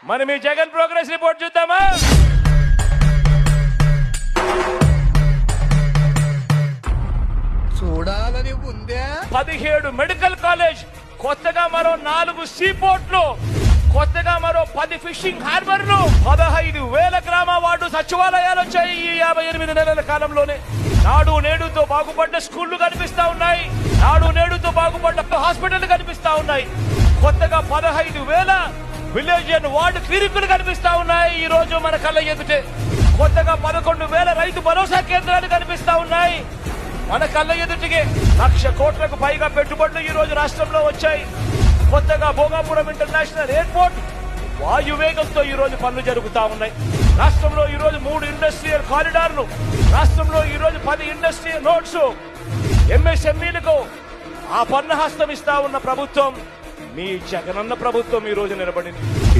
మరి మీ Jagan progress report చూద్దామా? చూడాలని ఉందే. 17 మెడికల్ కాలేజ్, కొత్తగా మరో 4 సీ పోర్ట్లు, కొత్తగా మరో 10 ఫిషింగ్ హార్బర్లు, 15,000 గ్రామ వార్డు సచివాలయాలు వచ్చాయి ఈ 58 నెలల కాలంలోనే. నాడు నేడుతో బాగుపడ్డ స్కూళ్లు కనిపిస్తా ఉన్నాయి, నాడు నేడుతో బాగుపడ్డ హాస్పిటల్ కనిపిస్తా ఉన్నాయి. కొత్తగా 15,000 విలేజ్ అండ్ వార్డు క్లినిక్లు కనిపిస్తా ఉన్నాయి ఈ రోజు మన కళ్ళ ఎదుటే. కొత్తగా 11,000 రైతు భరోసా కేంద్రాలు కనిపిస్తా ఉన్నాయి మన కళ్ళ ఎదుటికి. 1,00,000 కోట్లకు పైగా పెట్టుబడులు ఈ రోజు రాష్ట్రంలో వచ్చాయి. కొత్తగా భోగాపురం ఇంటర్నేషనల్ ఎయిర్పోర్ట్ వాయువేగంతో ఈ రోజు పనులు జరుగుతా ఉన్నాయి. రాష్ట్రంలో ఈ రోజు 3 ఇండస్ట్రియల్ కారిడార్లు, రాష్ట్రంలో ఈ రోజు 10 ఇండస్ట్రియల్ నోట్స్, ఎంఎస్ఎంఈలకు ఆ పన్ను హస్తం ఇస్తా ఉన్న ప్రభుత్వం మీ జగనన్న ప్రభుత్వం ఈ రోజు నిలబడింది.